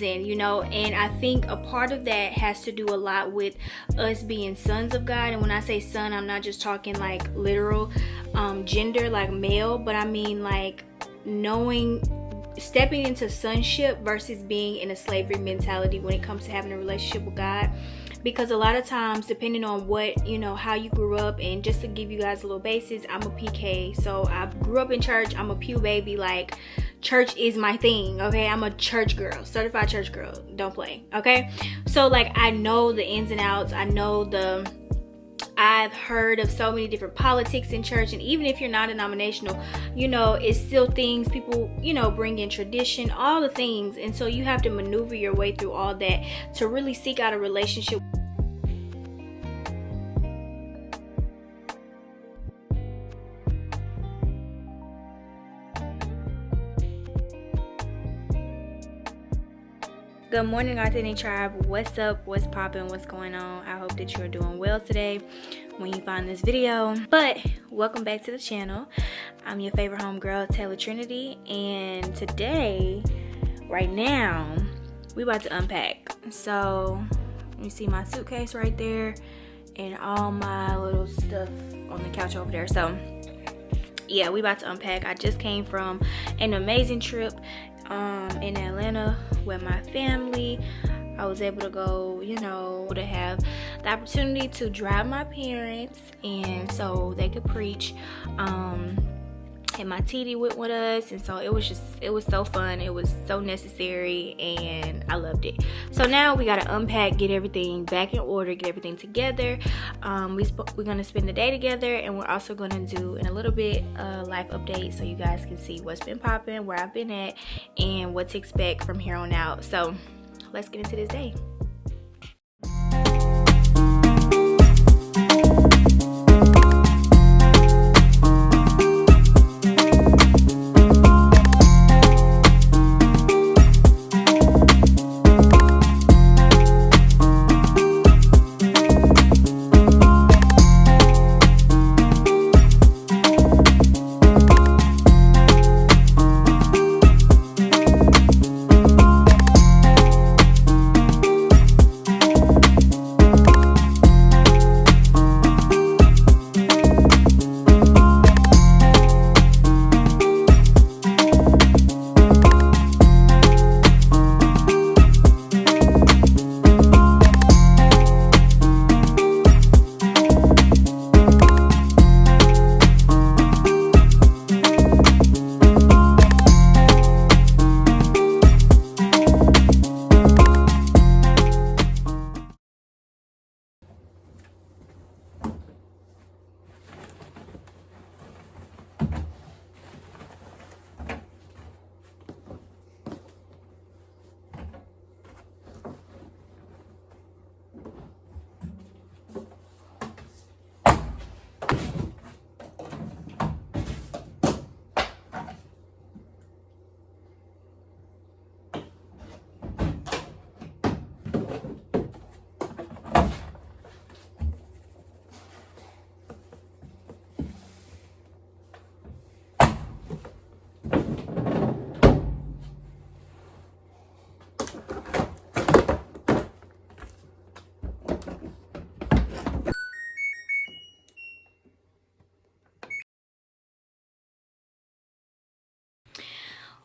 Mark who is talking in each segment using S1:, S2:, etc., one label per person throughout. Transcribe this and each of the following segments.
S1: in, you know. And I think a part of that has to do a lot with us being sons of God. And when I say son, I'm not just talking like literal gender, like male, but I mean like knowing, stepping into sonship versus being in a slavery mentality when it comes to having a relationship with God. Because a lot of times, depending on what, you know, how you grew up, and just to give you guys a little basis, I'm a PK, so I grew up in church. I'm a pew baby. Like, church is my thing, okay? I'm a church girl, certified church girl. Don't play, okay? So like, I know the ins and outs. I've heard of so many different politics in church, and even if you're not denominational, you know, it's still things people, you know, bring in tradition, all the things. And so you have to maneuver your way through all that to really seek out a relationship. Good morning, Authentic Tribe. What's up? What's popping? What's going on? I hope that you're doing well today when you find this video. But welcome back to the channel. I'm your favorite homegirl, Taylor Trinity, and today, right now, we about to unpack. So you see my suitcase right there and all my little stuff on the couch over there. So yeah, we about to unpack. I just came from an amazing trip in Atlanta with my family. I was able to go, you know, to have the opportunity to drive my parents, and so they could preach. And my TD went with us, and so it was so fun. It was so necessary, and I loved it. So now we gotta unpack, get everything back in order, get everything together. We're gonna spend the day together, and we're also gonna do in a little bit life update so you guys can see what's been popping, where I've been at, and what to expect from here on out. So let's get into this day.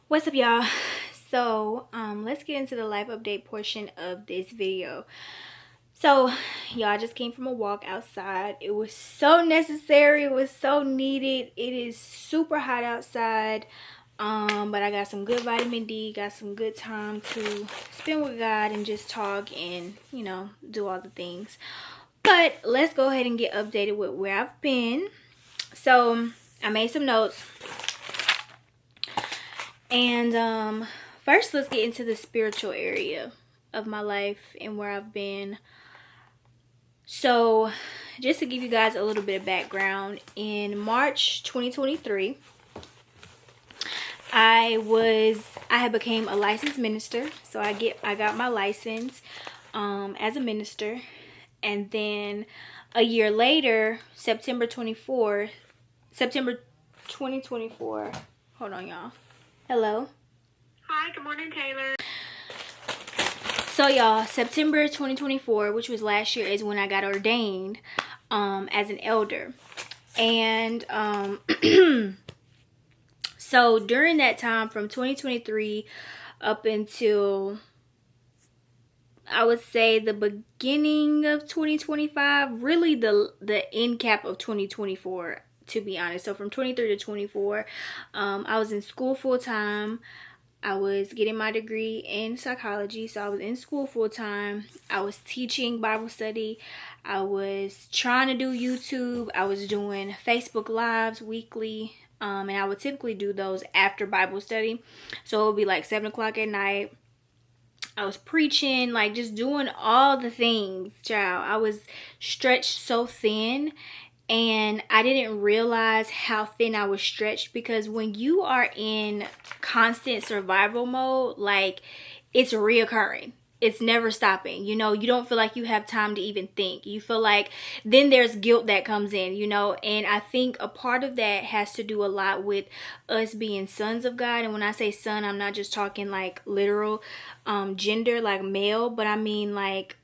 S1: What's up, y'all? So let's get into the life update portion of this video. So y'all, I just came from a walk outside. It was so necessary. It was so needed. It is super hot outside, but I got some good vitamin D, got some good time to spend with God and just talk and, you know, do all the things. But let's go ahead and get updated with where I've been. So I made some notes. And first, let's get into the spiritual area of my life and where I've been. So just to give you guys a little bit of background, in March 2023, I had became a licensed minister. So I got my license as a minister, and then a year later, September 2024. Hold on, y'all. Hello.
S2: Hi, good morning, Taylor.
S1: So y'all, September 2024, which was last year, is when I got ordained as an elder. And so during that time, from 2023 up until, I would say, the beginning of 2025, really the end cap of 2024, to be honest. So from 23 to 24, I was in school full time. I was getting my degree in psychology, so I was in school full time. I was teaching Bible study. I was trying to do YouTube. I was doing Facebook Lives weekly, and I would typically do those after Bible study. So it would be like 7 o'clock at night. I was preaching, like just doing all the things, child. I was stretched so thin. And I didn't realize how thin I was stretched, because when you are in constant survival mode, like, it's reoccurring. It's never stopping. You know, you don't feel like you have time to even think. You feel like then there's guilt that comes in, you know. And I think a part of that has to do a lot with us being sons of God. And when I say son, I'm not just talking like literal gender, like male, but I mean like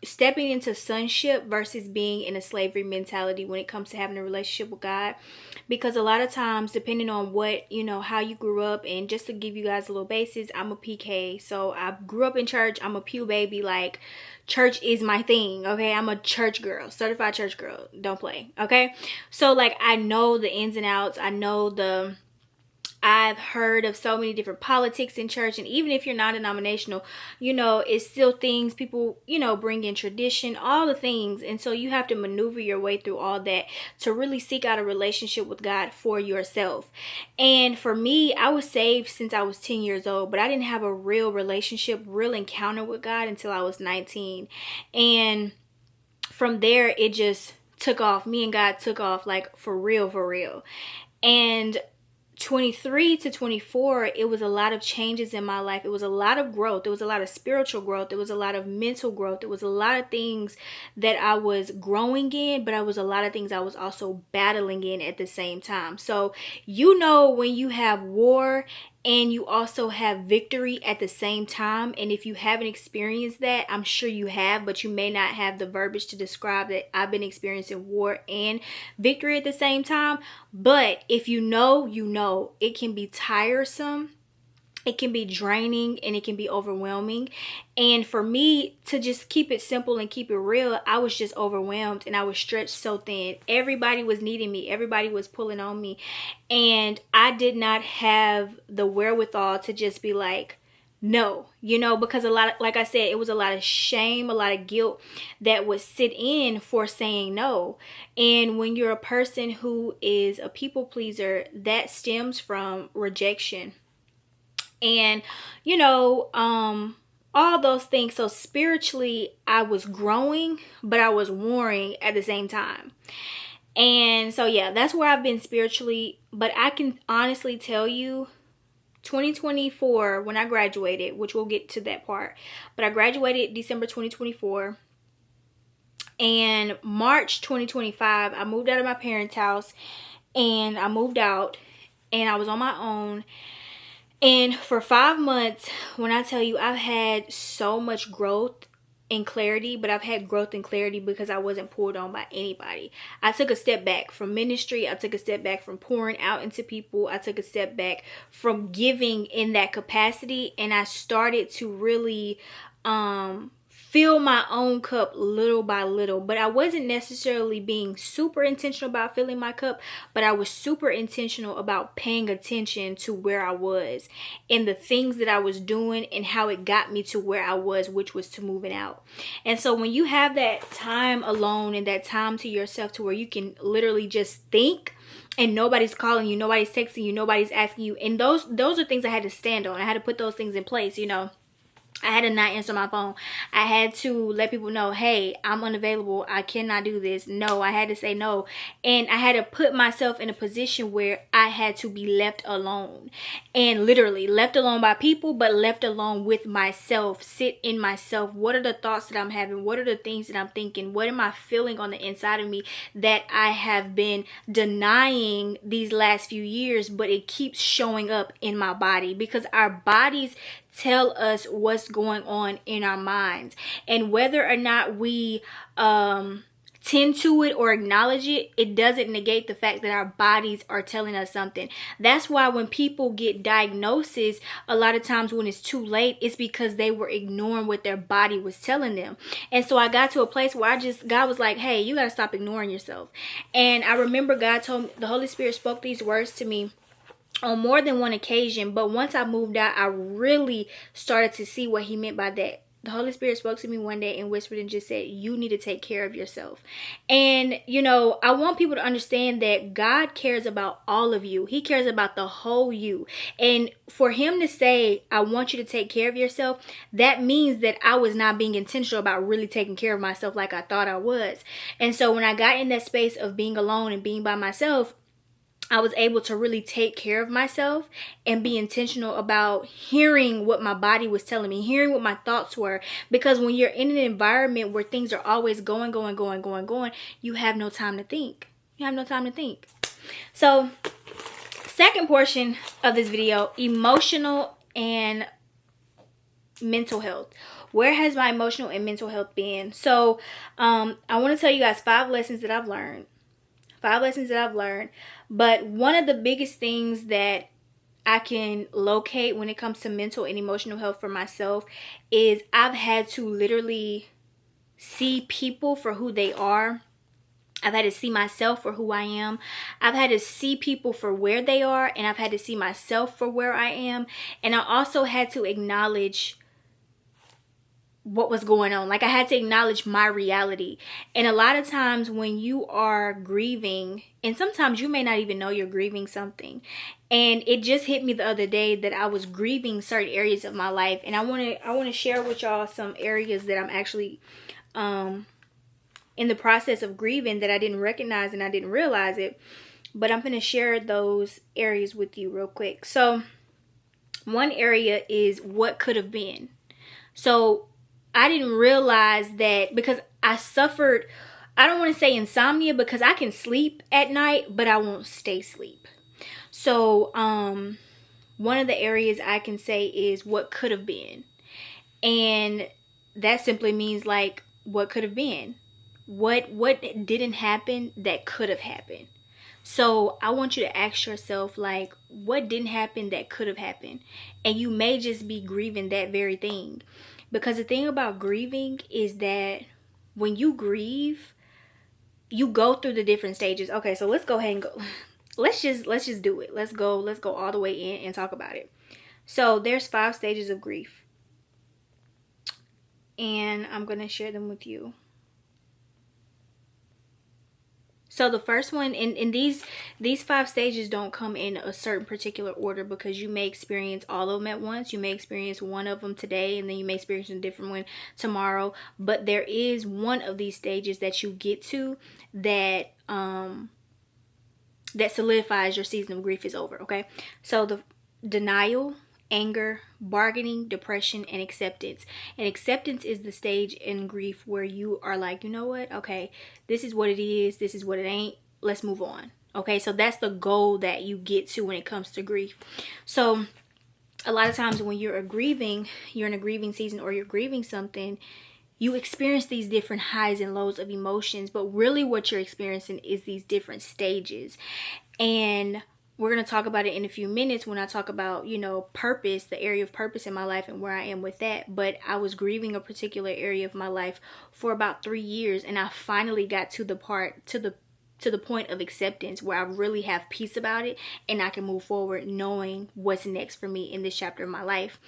S1: stepping into sonship versus being in a slavery mentality when it comes to having a relationship with God. Because a lot of times, depending on what, you know, how you grew up, and just to give you guys a little basis, I'm a PK, so I grew up in church. I'm a pew baby. Like, church is my thing, okay? I'm a church girl, certified church girl. Don't play, okay? So like, I know the ins and outs. I've heard of so many different politics in church, and even if you're not denominational, you know, it's still things people, you know, bring in tradition, all the things. And so you have to maneuver your way through all that to really seek out a relationship with God for yourself. And for me, I was saved since I was 10 years old, but I didn't have a real relationship, real encounter with God until I was 19. And from there, it just took off. Me and God took off, like, for real, for real. And 23 to 24, it was a lot of changes in my life. It was a lot of growth. It was a lot of spiritual growth. It was a lot of mental growth. It was a lot of things that I was growing in, but it was a lot of things I was also battling in at the same time. So, you know, when you have war and you also have victory at the same time, and if you haven't experienced that, I'm sure you have, but you may not have the verbiage to describe that. I've been experiencing war and victory at the same time. But if you know, you know, it can be tiresome, it can be draining, and it can be overwhelming. And for me, to just keep it simple and keep it real, I was just overwhelmed and I was stretched so thin. Everybody was needing me. Everybody was pulling on me. And I did not have the wherewithal to just be like, no, you know, because a lot of, like I said, it was a lot of shame, a lot of guilt that would sit in for saying no. And when you're a person who is a people pleaser, that stems from rejection. And, you know, all those things. So spiritually, I was growing, but I was warring at the same time. And so, yeah, that's where I've been spiritually. But I can honestly tell you, 2024, when I graduated, which we'll get to that part, but I graduated December 2024. And March 2025, I moved out of my parents' house, and I moved out, and I was on my own. And for 5 months, when I tell you, I've had so much growth and clarity, but I've had growth and clarity because I wasn't pulled on by anybody. I took a step back from ministry. I took a step back from pouring out into people. I took a step back from giving in that capacity. And I started to really fill my own cup little by little. But I wasn't necessarily being super intentional about filling my cup, but I was super intentional about paying attention to where I was and the things that I was doing and how it got me to where I was, which was to moving out. And so when you have that time alone and that time to yourself to where you can literally just think, and nobody's calling you, nobody's texting you, nobody's asking you, and those are things I had to stand on. I had to put those things in place, you know. I had to not answer my phone. I had to let people know, hey, I'm unavailable. I cannot do this. No, I had to say no. And I had to put myself in a position where I had to be left alone. And literally left alone by people, but left alone with myself. Sit in myself. What are the thoughts that I'm having? What are the things that I'm thinking? What am I feeling on the inside of me that I have been denying these last few years, but it keeps showing up in my body? Because our bodies tell us what's going on in our minds. And whether or not we tend to it or acknowledge it, it doesn't negate the fact that our bodies are telling us something. That's why when people get diagnoses, a lot of times when it's too late, it's because they were ignoring what their body was telling them. And so I got to a place where God was like, hey, you got to stop ignoring yourself. And I remember God told me, the Holy Spirit spoke these words to me on more than one occasion. But once I moved out, I really started to see what he meant by that. The Holy Spirit spoke to me one day and whispered and just said, you need to take care of yourself. And, you know, I want people to understand that God cares about all of you. He cares about the whole you. And for him to say, I want you to take care of yourself, that means that I was not being intentional about really taking care of myself like I thought I was. And so when I got in that space of being alone and being by myself, I was able to really take care of myself and be intentional about hearing what my body was telling me, hearing what my thoughts were. Because when you're in an environment where things are always going, you have no time to think. You have no time to think. So, second portion of this video, emotional and mental health. Where has my emotional and mental health been? So, I want to tell you guys 5 lessons that I've learned. 5 lessons that I've learned. But one of the biggest things that I can locate when it comes to mental and emotional health for myself is I've had to literally see people for who they are. I've had to see myself for who I am. I've had to see people for where they are, and I've had to see myself for where I am. And I also had to acknowledge what was going on. Like, I had to acknowledge my reality. And a lot of times when you are grieving, and sometimes you may not even know you're grieving something, and it just hit me the other day that I was grieving certain areas of my life. And I want to share with y'all some areas that I'm actually in the process of grieving that I didn't recognize and I didn't realize it. But I'm going to share those areas with you real quick. So one area is what could have been. So I didn't realize that because I suffered, I don't want to say insomnia because I can sleep at night, but I won't stay asleep. So one of the areas I can say is what could have been. And that simply means like what could have been. What didn't happen that could have happened. So I want you to ask yourself, like, what didn't happen that could have happened? And you may just be grieving that very thing. Because the thing about grieving is that when you grieve, you go through the different stages. Okay, so let's go ahead and go. Let's just do it. Let's go all the way in and talk about it. So there's 5 stages of grief. And I'm going to share them with you. So the first one, and these 5 stages don't come in a certain particular order because you may experience all of them at once. You may experience one of them today, and then you may experience a different one tomorrow. But there is one of these stages that you get to that that solidifies your season of grief is over. Okay, so the denial, anger, bargaining, depression, and acceptance. And acceptance is the stage in grief where you are like, you know what? Okay, this is what it is. This is what it ain't. Let's move on. Okay, so that's the goal that you get to when it comes to grief. So a lot of times when you're in a grieving season or you're grieving something, you experience these different highs and lows of emotions. But really what you're experiencing is these different stages. And we're going to talk about it in a few minutes when I talk about, you know, purpose, the area of purpose in my life and where I am with that. But I was grieving a particular area of my life for about 3 years. And I finally got to the point of acceptance where I really have peace about it and I can move forward knowing what's next for me in this chapter of my life.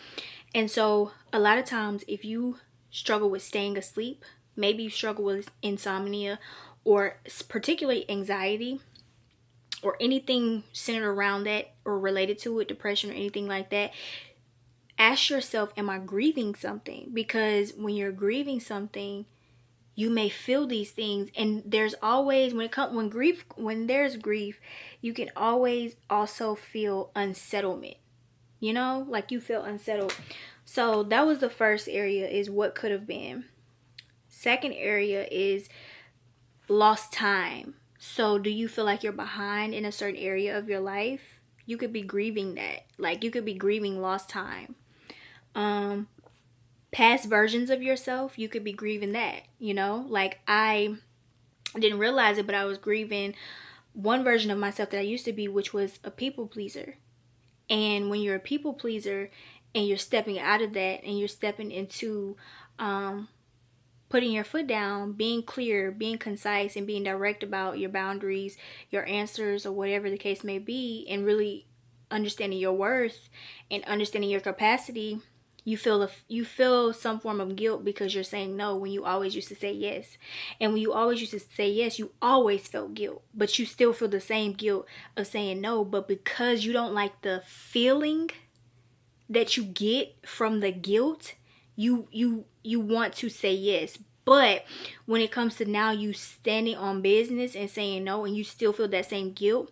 S1: And so a lot of times if you struggle with staying asleep, maybe you struggle with insomnia or particularly anxiety, or anything centered around that or related to it, depression or anything like that, ask yourself, am I grieving something? Because when you're grieving something, you may feel these things. And there's always, when there's grief, you can always also feel unsettlement. You know, like you feel unsettled. So that was the first area, is what could have been. Second area is lost time. So do you feel like you're behind in a certain area of your life? You could be grieving that. Like you could be grieving lost time. Past versions of yourself, you could be grieving that, like I didn't realize it, but I was grieving one version of myself that I used to be, which was a people pleaser. And when you're a people pleaser and you're stepping out of that and you're stepping into putting your foot down, being clear, being concise, and being direct about your boundaries, your answers, or whatever the case may be, and really understanding your worth and understanding your capacity, you feel some form of guilt because you're saying no when you always used to say yes. And when you always used to say yes, you always felt guilt, but you still feel the same guilt of saying no. But because you don't like the feeling that you get from the guilt, you want to say yes. But when it comes to now you standing on business and saying no, and you still feel that same guilt,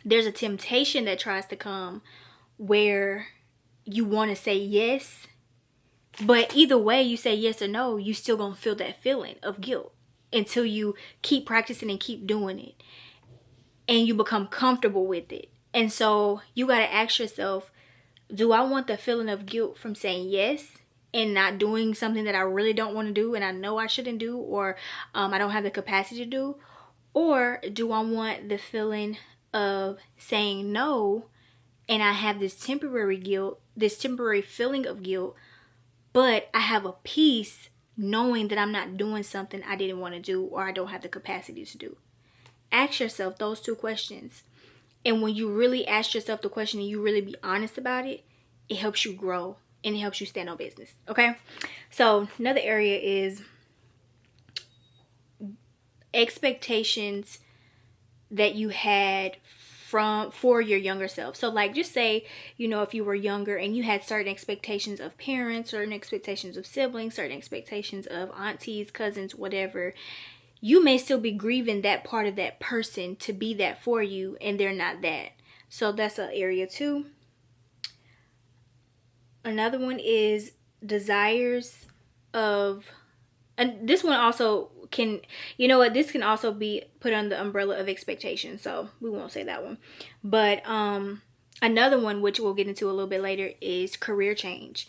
S1: there's a temptation that tries to come where you want to say yes, but either way you say yes or no, you still gonna feel that feeling of guilt until you keep practicing and keep doing it and you become comfortable with it. And so you got to ask yourself, do I want the feeling of guilt from saying yes and not doing something that I really don't want to do and I know I shouldn't do, or I don't have the capacity to do? Or do I want the feeling of saying no and I have this temporary guilt, this temporary feeling of guilt, but I have a peace knowing that I'm not doing something I didn't want to do or I don't have the capacity to do? Ask yourself those two questions. And when you really ask yourself the question and you really be honest about it, it helps you grow and it helps you stand on business. Okay? So another area is expectations that you had for your younger self. So like, just say, if you were younger and you had certain expectations of parents, certain expectations of siblings, certain expectations of aunties, cousins, whatever, you may still be grieving that part of that person to be that for you, and they're not that. So that's an area too. Another one is desires of, and this one also can, this can also be put under the umbrella of expectation, so we won't say that one. But another one, which we'll get into a little bit later, is career change.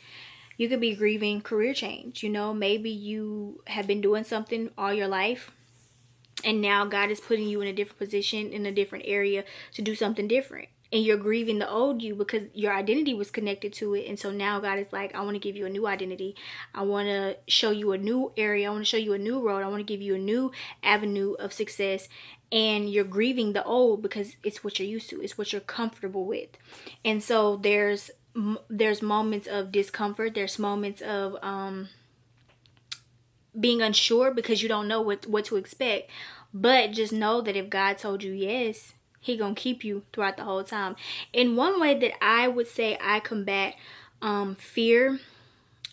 S1: You could be grieving career change. Maybe you have been doing something all your life and now God is putting you in a different position, in a different area, to do something different. And you're grieving the old you because your identity was connected to it. And so now God is like, I want to give you a new identity. I want to show you a new area. I want to show you a new road. I want to give you a new avenue of success. And you're grieving the old because it's what you're used to. It's what you're comfortable with. And so there's moments of discomfort. There's moments of being unsure because you don't know what to expect. But just know that if God told you yes, He gonna keep you throughout the whole time. And one way that I would say I combat fear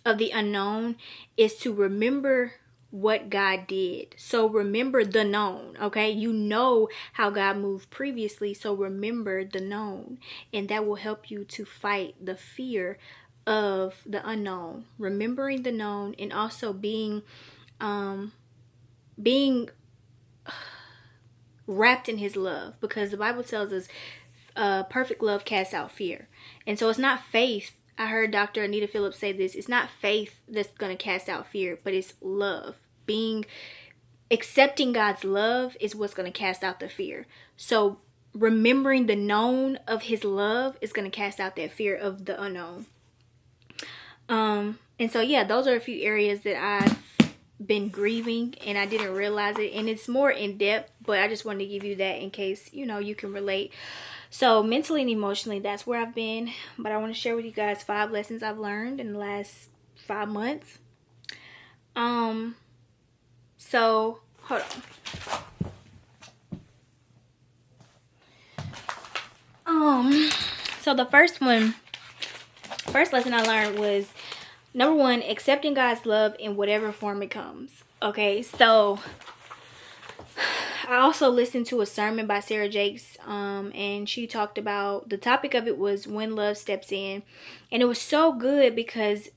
S1: of the unknown is to remember what God did. So remember the known, okay? You know how God moved previously, so remember the known, and that will help you to fight the fear of the unknown. Remembering the known, and also being wrapped in His love, because the Bible tells us perfect love casts out fear. And so it's not faith. I heard Dr. Anita Phillips say this. It's not faith that's going to cast out fear, but it's love. Accepting God's love is what's going to cast out the fear. So remembering the known of His love is going to cast out that fear of the unknown. And so yeah, those are a few areas that I've been grieving and I didn't realize it, and it's more in depth, but I just wanted to give you that in case you can relate. So mentally and emotionally, that's where I've been. But I want to share with you guys 5 lessons I've learned in the last 5 months. So hold on. So the first lesson I learned was, number 1, accepting God's love in whatever form it comes. Okay, so I also listened to a sermon by Sarah Jakes, and she talked about, the topic of it was when love steps in. And it was so good because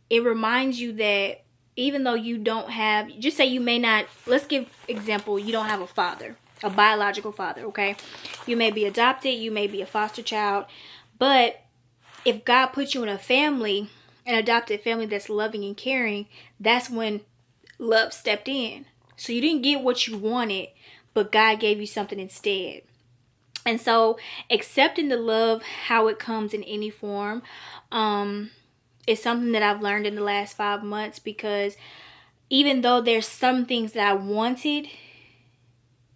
S1: it reminds you that even though you don't have, just say you may not, let's give example, you don't have a father, a biological father, okay? You may be adopted, you may be a foster child, but if God puts you in a family, an adopted family that's loving and caring, that's when love stepped in. So you didn't get what you wanted, but God gave you something instead. And so accepting the love, how it comes in any form, is something that I've learned in the last 5 months, because even though there's some things that I wanted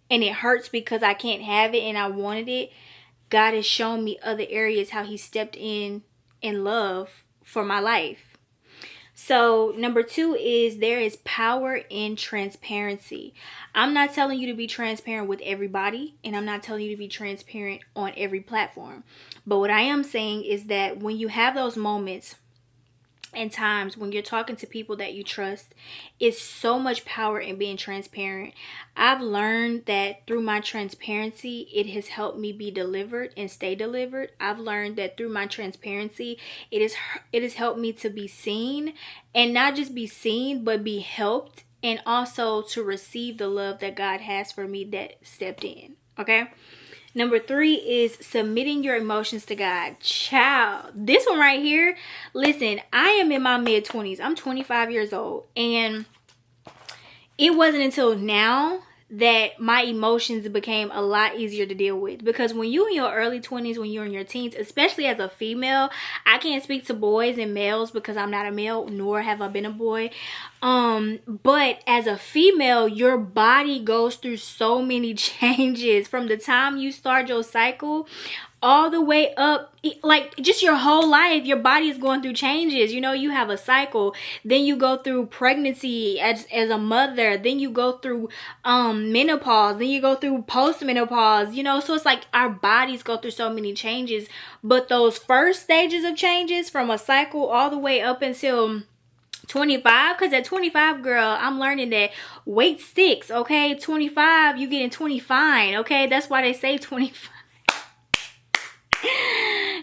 S1: and it hurts because I can't have it and I wanted it, God has shown me other areas how he stepped in love for my life. So number 2 is there is power in transparency. I'm not telling you to be transparent with everybody, and I'm not telling you to be transparent on every platform. But what I am saying is that when you have those moments and times when you're talking to people that you trust, it's so much power in being transparent. I've learned that through my transparency, it has helped me be delivered and stay delivered. I've learned that through my transparency, it has helped me to be seen, and not just be seen, but be helped, and also to receive the love that God has for me that stepped in. Okay. Number 3 is submitting your emotions to God. Child, this one right here, listen, I am in my mid-20s. I'm 25 years old. And it wasn't until now that my emotions became a lot easier to deal with. Because when you're in your early 20s, when you're in your teens, especially as a female, I can't speak to boys and males because I'm not a male, nor have I been a boy. But as a female, your body goes through so many changes from the time you start your cycle all the way up, like just your whole life. Your body is going through changes. You know, you have a cycle, then you go through pregnancy as a mother, then you go through menopause, then you go through postmenopause, you know. So it's like our bodies go through so many changes. But those first stages of changes from a cycle all the way up until 25, because at 25, girl, I'm learning that weight sticks. Okay, 25, you getting 20 fine. Okay, that's why they say 25.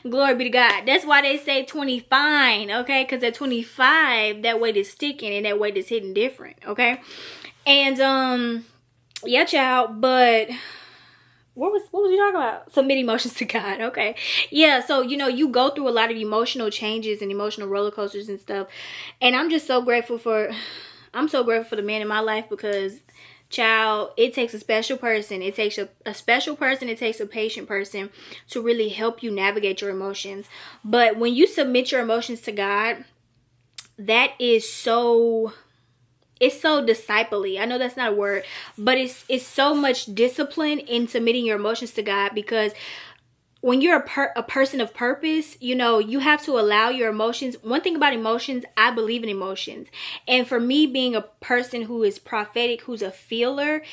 S1: Glory be to God. That's why they say 20 fine. Okay, because at 25, that weight is sticking and that weight is hitting different. Okay, and yeah, child. But what was you talking about? Submitting emotions to God. Okay, yeah. So you know, you go through a lot of emotional changes and emotional roller coasters and stuff, and I'm just so grateful for the man in my life, because child, it takes a special person. It takes a special person. It takes a patient person to really help you navigate your emotions. But when you submit your emotions to God, that is so, it's so disciple-y. I know that's not a word, but it's so much discipline in submitting your emotions to God, because when you're a person of purpose, you know, you have to allow your emotions. One thing about emotions, I believe in emotions. And for me, being a person who is prophetic, who's a feeler,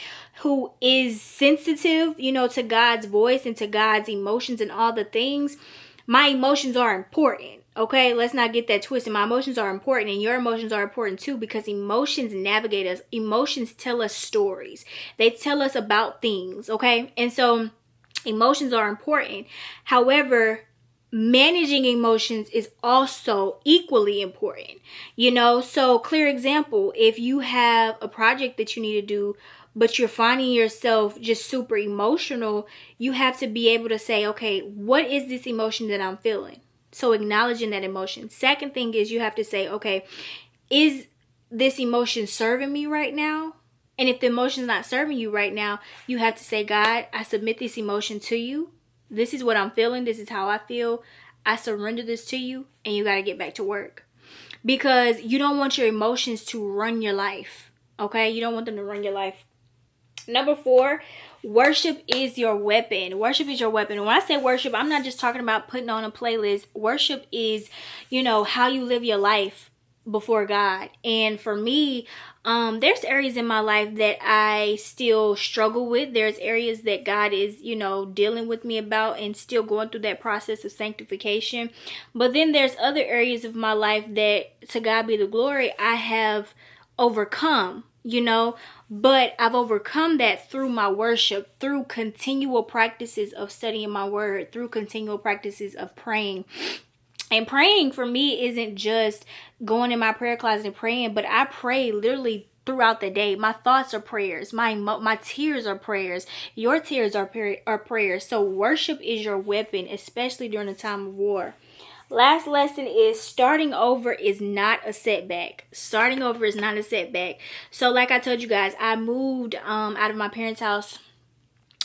S1: who is sensitive, you know, to God's voice and to God's emotions and all the things, my emotions are important. Okay, let's not get that twisted. My emotions are important, and your emotions are important too, because emotions navigate us. Emotions tell us stories. They tell us about things, okay? And so emotions are important. However, managing emotions is also equally important. You know, so clear example, if you have a project that you need to do, but you're finding yourself just super emotional, you have to be able to say, okay, what is this emotion that I'm feeling? So acknowledging that emotion. Second thing is you have to say, okay, is this emotion serving me right now? And if the emotion is not serving you right now, you have to say, God, I submit this emotion to you. This is what I'm feeling. This is how I feel. I surrender this to you, and you got to get back to work. Because you don't want your emotions to run your life. Okay? You don't want them to run your life. Number 4, worship is your weapon. Worship is your weapon. And when I say worship, I'm not just talking about putting on a playlist. Worship is, you know, how you live your life before God. And for me, there's areas in my life that I still struggle with. There's areas that God is, you know, dealing with me about and still going through that process of sanctification. But then there's other areas of my life that, to God be the glory, I have overcome, you know. But I've overcome that through my worship, through continual practices of studying my word, through continual practices of praying. And praying for me isn't just going in my prayer closet and praying, but I pray literally throughout the day. My thoughts are prayers. My tears are prayers. Your tears are prayers. So worship is your weapon, especially during a time of war. Last lesson is starting over is not a setback. Starting over is not a setback. So like I told you guys, I moved out of my parents' house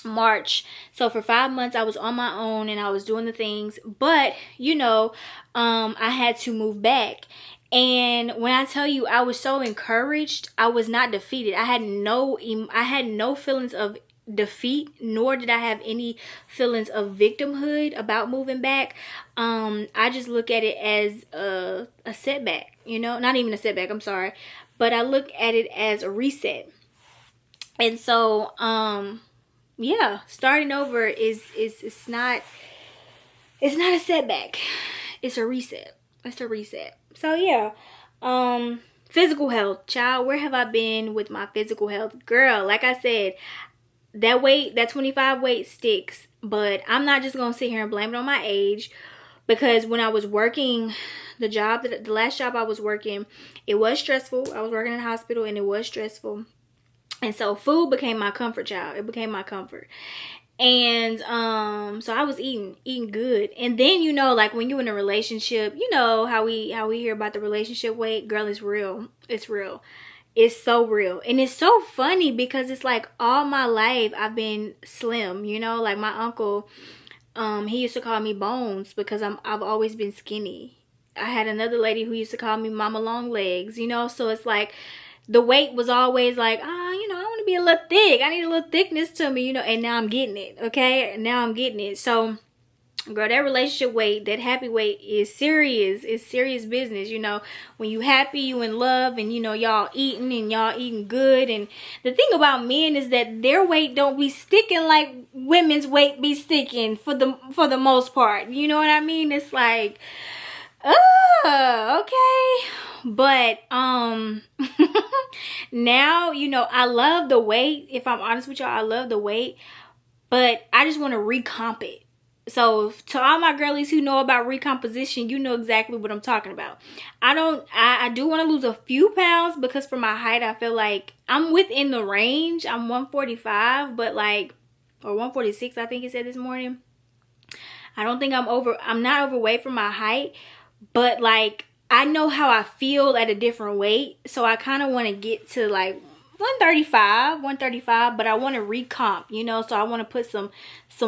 S1: March. So for 5 months I was on my own and I was doing the things, but you know, I had to move back. And when I tell you I was so encouraged, I was not defeated. I had no feelings of defeat, nor did I have any feelings of victimhood about moving back. I just look at it as a setback, you know, not even a setback, I'm sorry, but I look at it as a reset. And so yeah, starting over is it's not a setback. It's a reset. It's a reset. So yeah. Physical health, child, where have I been with my physical health? Girl, like I said, that 25 weight sticks, but I'm not just gonna sit here and blame it on my age, because when I was working the last job I was working, it was stressful. I was working in a hospital and it was stressful. And so food became my comfort, child. It became my comfort. And so I was eating good. And then, you know, like when you're in a relationship, you know how we hear about the relationship weight. Girl, it's real. It's real. It's so real. And it's so funny because it's like all my life I've been slim, you know, like my uncle, he used to call me Bones because I've always been skinny. I had another lady who used to call me Mama Long Legs, you know, so it's like the weight was always like, you know, I want to be a little thick. I need a little thickness to me, you know, and now I'm getting it, okay? Now I'm getting it. So, girl, that relationship weight, that happy weight is serious. It's serious business, you know. When you happy, you in love, and, you know, y'all eating good. And the thing about men is that their weight don't be sticking like women's weight be sticking for the most part. You know what I mean? It's like, okay. But now, you know, I love the weight. If I'm honest with y'all, I love the weight, but I just want to recomp it. So to all my girlies who know about recomposition, you know exactly what I'm talking about. I do want to lose a few pounds because for my height, I feel like I'm within the range. I'm 145, but like, or 146, I think it said this morning. I don't think I'm not overweight for my height, but like, I know how I feel at a different weight. So I kind of want to get to like 135, but I want to recomp, you know. So I want to put some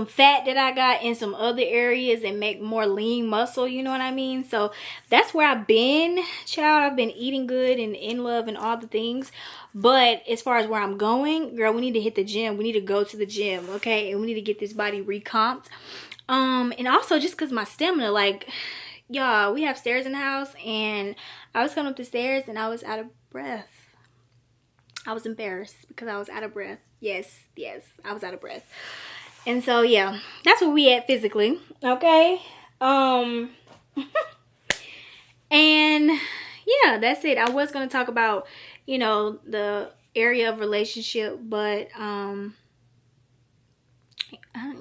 S1: fat that I got in some other areas and make more lean muscle, you know what I mean? So that's where I've been, child. I've been eating good and in love and all the things. But as far as where I'm going, girl, we need to hit the gym. We need to go to the gym, okay? And we need to get this body recomped. And also just because my stamina, like, y'all, we have stairs in the house, and I was coming up the stairs and I was out of breath. I was embarrassed because I was out of breath. Yes, I was out of breath. And so yeah, that's where we at physically, okay? And yeah, that's it. I was gonna talk about, you know, the area of relationship, but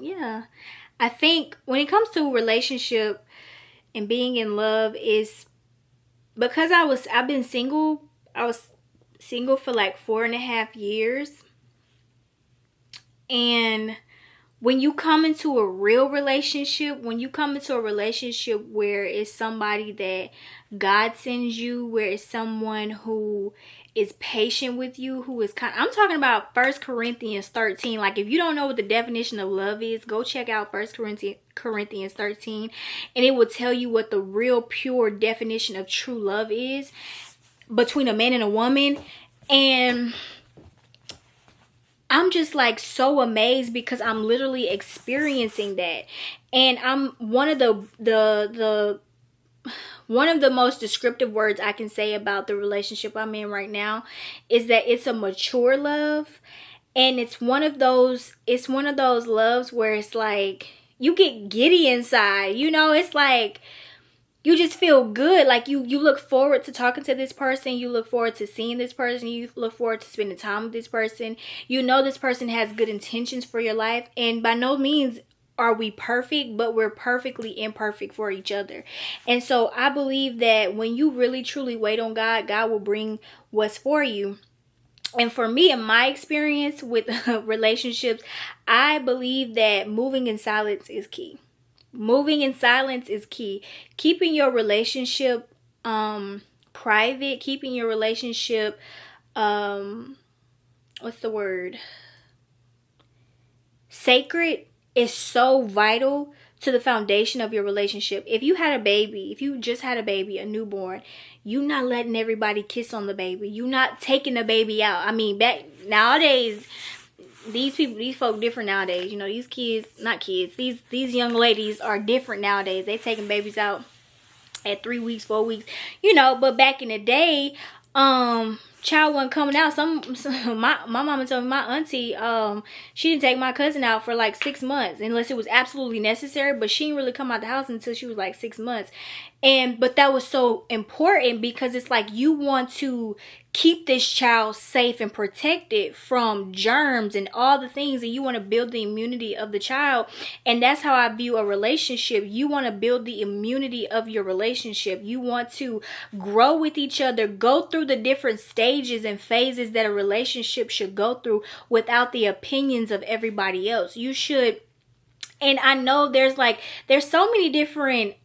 S1: yeah, I think when it comes to relationship and being in love, is because I've been single. I was single for like 4.5 years. And when you come into a real relationship, when you come into a relationship where it's somebody that God sends you, where it's someone who is patient with you, who is I'm talking about 1 Corinthians 13. Like, if you don't know what the definition of love is, go check out 1 Corinthians 13, and it will tell you what the real pure definition of true love is between a man and a woman. And I'm just like so amazed because I'm literally experiencing that. And I'm one of the most descriptive words I can say about the relationship I'm in right now is that it's a mature love. And it's one of those loves where it's like you get giddy inside, you know. It's like you just feel good. Like you look forward to talking to this person. You look forward to seeing this person. You look forward to spending time with this person. You know this person has good intentions for your life. And by no means are we perfect, but we're perfectly imperfect for each other. And so I believe that when you really truly wait on God, God will bring what's for you. And for me, in my experience with relationships, I believe that moving in silence is key. moving in silence is key. Keeping your relationship private, keeping your relationship what's the word, sacred, is so vital to the foundation of your relationship. If you had a baby, if you just had a baby, a newborn, you not letting everybody kiss on the baby. You not taking the baby out. I mean, back nowadays, these folk different nowadays. You know, these kids, not kids, these young ladies are different nowadays. They taking babies out at 3 weeks, 4 weeks, you know. But back in the day, child wasn't coming out. My mama told me, my auntie, she didn't take my cousin out for like 6 months unless it was absolutely necessary, but she didn't really come out the house until she was like 6 months. But that was so important because it's like you want to keep this child safe and protected from germs and all the things, and you want to build the immunity of the child. And that's how I view a relationship. You want to build the immunity of your relationship. You want to grow with each other, go through the different stages and phases that a relationship should go through without the opinions of everybody else. You should. And I know there's so many different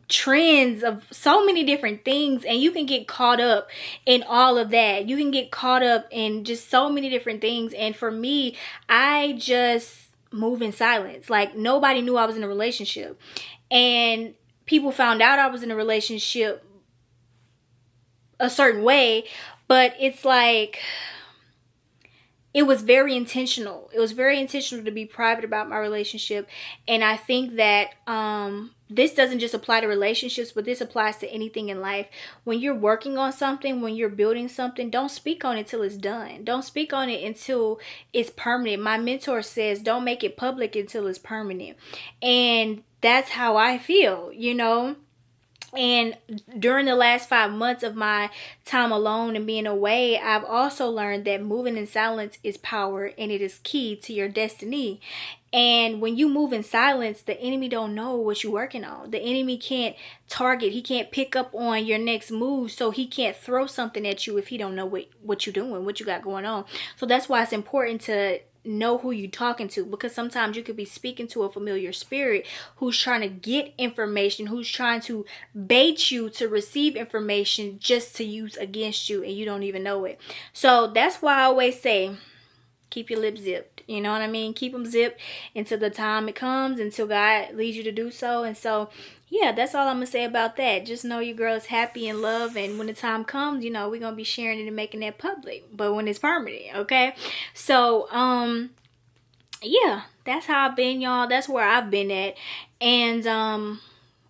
S1: trends of so many different things, and you can get caught up in all of that. You can get caught up in just so many different things. And for me, I just move in silence. Like, nobody knew I was in a relationship, and people found out I was in a relationship a certain way, but it's like, it was very intentional. It was very intentional to be private about my relationship. And I think that this doesn't just apply to relationships, but this applies to anything in life. When you're working on something, when you're building something, don't speak on it till it's done. Don't speak on it until it's permanent. My mentor says, don't make it public until it's permanent. And that's how I feel, you know. And during the last 5 months of my time alone and being away, I've also learned that moving in silence is power, and it is key to your destiny. And when you move in silence, the enemy don't know what you're working on. The enemy can't target. He can't pick up on your next move, so he can't throw something at you if he don't know what you're doing, what you got going on. So that's why it's important to know who you're talking to, because sometimes you could be speaking to a familiar spirit who's trying to get information, who's trying to bait you to receive information just to use against you, and you don't even know it. So that's why I always say, keep your lips zipped. You know what I mean? Keep them zipped until the time it comes, until God leads you to do so. And so, yeah, that's all I'm going to say about that. Just know your girl is happy in love. And when the time comes, you know, we're going to be sharing it and making that public. But when it's permanent, okay? So, yeah, that's how I've been, y'all. That's where I've been at. And,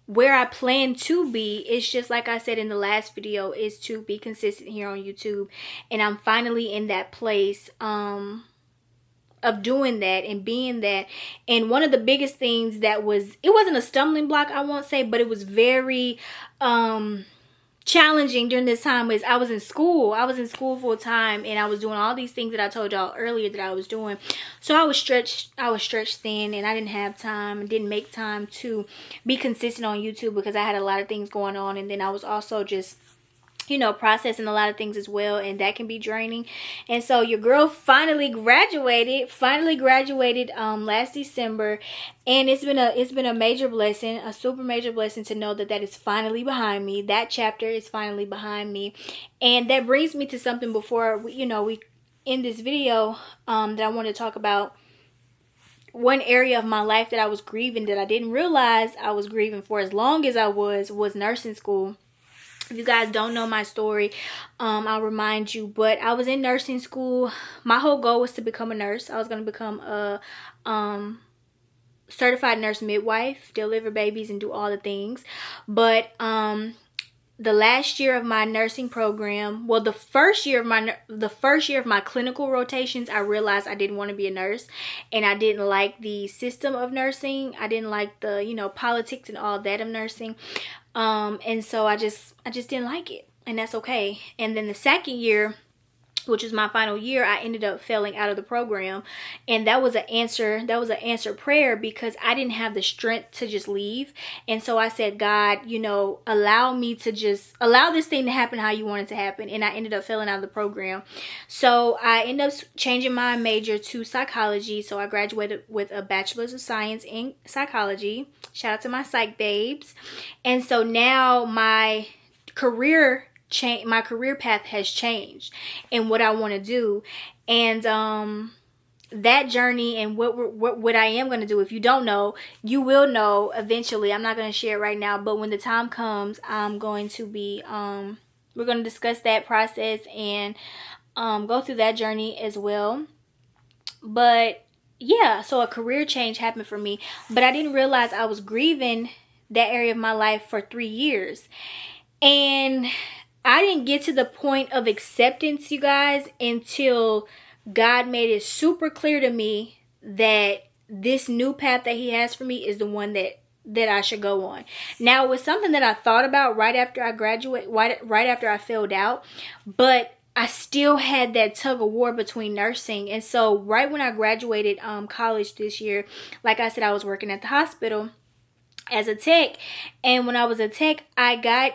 S1: where I plan to be, it's just like I said in the last video, is to be consistent here on YouTube. And I'm finally in that place of doing that and being that. And one of the biggest things that it wasn't a stumbling block, I won't say, but it was very challenging during this time, is I was in school. I was in school full time, and I was doing all these things that I told y'all earlier that I was doing. So I was stretched thin, and I didn't have time and didn't make time to be consistent on YouTube because I had a lot of things going on. And then I was also just, you know, processing a lot of things as well, and that can be draining. And so your girl finally graduated last December, and it's been a major blessing, a super major blessing to know that is finally behind me. That chapter is finally behind me. And that brings me to something before we end this video that I want to talk about. One area of my life that I was grieving, that I didn't realize I was grieving for as long as I was nursing school. If you guys don't know my story, I'll remind you. But I was in nursing school. My whole goal was to become a nurse. I was going to become a certified nurse midwife, deliver babies, and do all the things. But the last year of my nursing program, well, the first year of my clinical rotations, I realized I didn't want to be a nurse, and I didn't like the system of nursing. I didn't like the politics and all that of nursing. And so I just didn't like it, and that's okay. And then the second year which is my final year, I ended up failing out of the program. And that was an answered prayer, because I didn't have the strength to just leave. And so I said, God, you know, allow this thing to happen how you want it to happen. And I ended up failing out of the program. So I ended up changing my major to psychology. So I graduated with a bachelor's of science in psychology. Shout out to my psych babes. And so now my career path has changed and what I want to do. And that journey and what I am going to do, if you don't know, you will know eventually. I'm not going to share it right now, but when the time comes, I'm going to be we're going to discuss that process and go through that journey as well. But yeah, so a career change happened for me, but I didn't realize I was grieving that area of my life for 3 years. And I didn't get to the point of acceptance, you guys, until God made it super clear to me that this new path that he has for me is the one that I should go on. Now, it was something that I thought about right after I graduated, right after I failed out, but I still had that tug of war between nursing. And so right when I graduated college this year, like I said, I was working at the hospital as a tech. And when I was a tech, I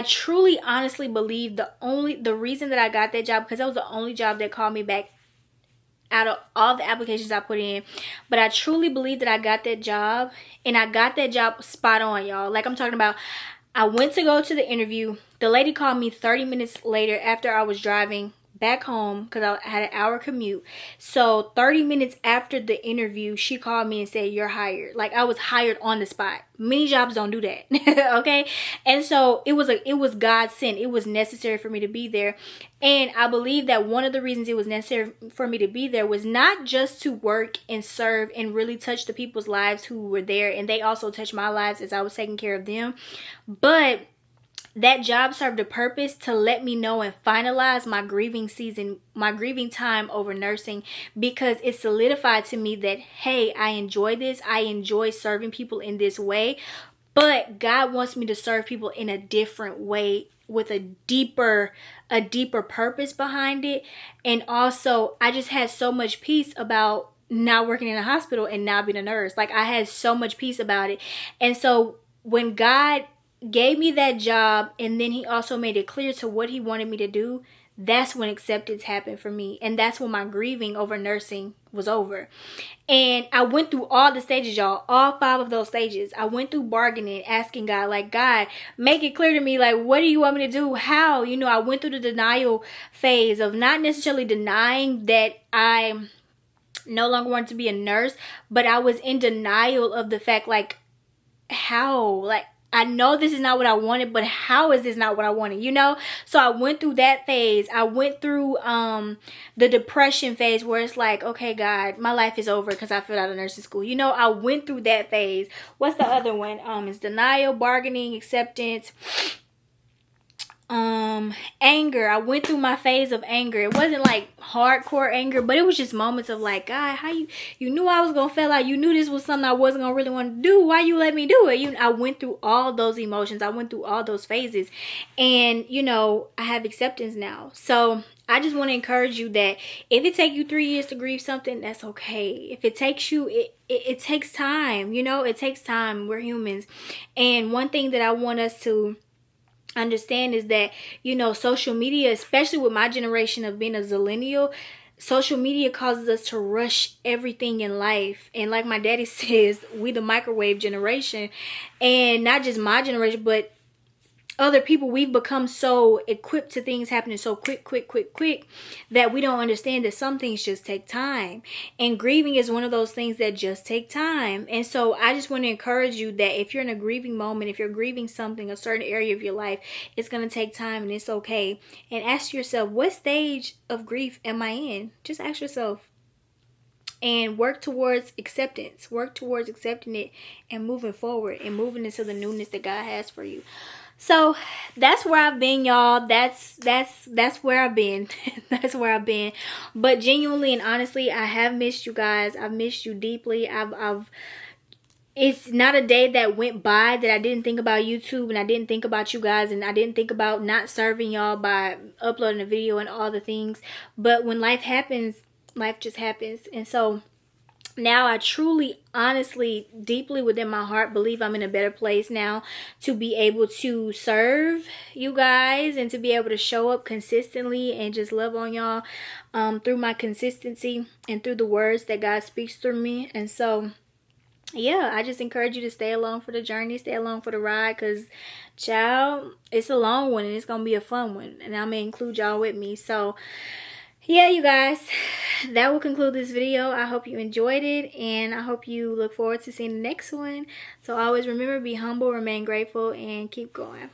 S1: truly honestly believe the reason that I got that job, because that was the only job that called me back out of all the applications I put in. But I truly believe that I got that job, and I got that job spot on, y'all. Like I'm talking about, I went to go to the interview. The lady called me 30 minutes later after I was driving back home, because I had an hour commute. So 30 minutes after the interview, she called me and said, "You're hired." Like, I was hired on the spot. Many jobs don't do that. Okay. And so it was God sent. It was necessary for me to be there. And I believe that one of the reasons it was necessary for me to be there was not just to work and serve and really touch the people's lives who were there, and they also touched my lives as I was taking care of them, but that job served a purpose to let me know and finalize my grieving season, my grieving time over nursing, because it solidified to me that, hey, I enjoy this. I enjoy serving people in this way, but God wants me to serve people in a different way, with a deeper purpose behind it. And also, I just had so much peace about now working in a hospital and now being a nurse. Like, I had so much peace about it. And so when God gave me that job, and then he also made it clear to what he wanted me to do, that's when acceptance happened for me. And that's when my grieving over nursing was over. And I went through all the stages, y'all, all 5 of those stages. I went through bargaining, asking God, like, God, make it clear to me, like, what do you want me to do? How? You know, I went through the denial phase of not necessarily denying that I no longer wanted to be a nurse, but I was in denial of the fact, like, how? Like, I know this is not what I wanted, but how is this not what I wanted, you know? So I went through that phase. I went through the depression phase, where it's like, okay, God, my life is over because I failed out of nursing school. You know, I went through that phase. What's the other one? It's denial, bargaining, acceptance, anger. I went through my phase of anger. It wasn't like hardcore anger, but it was just moments of like, God, how you knew I was gonna fail out. You knew this was something I wasn't gonna really want to do. Why you let me do it? I went through all those emotions. I went through all those phases, and you know, I have acceptance now. So I just want to encourage you that if it takes you 3 years to grieve something, that's okay. If it takes you, it takes time. You know, it takes time. We're humans. And one thing that I want us to understand is that, you know, social media, especially with my generation of being a zillennial, social media causes us to rush everything in life. And like my daddy says, we the microwave generation. And not just my generation, but other people, we've become so equipped to things happening so quick that we don't understand that some things just take time. And grieving is one of those things that just take time. And so I just want to encourage you that if you're in a grieving moment, if you're grieving something, a certain area of your life, it's going to take time, and it's okay. And ask yourself, what stage of grief am I in? Just ask yourself. And work towards acceptance. Work towards accepting it and moving forward and moving into the newness that God has for you. So that's where I've been, y'all. That's where I've been. That's where I've been. But genuinely and honestly, I have missed you guys. I've missed you deeply. it's not a day that went by that I didn't think about YouTube, and I didn't think about you guys, and I didn't think about not serving y'all by uploading a video and all the things. But when life happens, life just happens. And so now I truly, honestly, deeply within my heart believe I'm in a better place now to be able to serve you guys and to be able to show up consistently and just love on y'all through my consistency and through the words that God speaks through me. And so yeah, I just encourage you to stay along for the journey, stay along for the ride, because child, it's a long one and it's gonna be a fun one, and I'm gonna include y'all with me. So yeah, you guys, that will conclude this video. I hope you enjoyed it, and I hope you look forward to seeing the next one. So always remember, be humble, remain grateful, and keep going.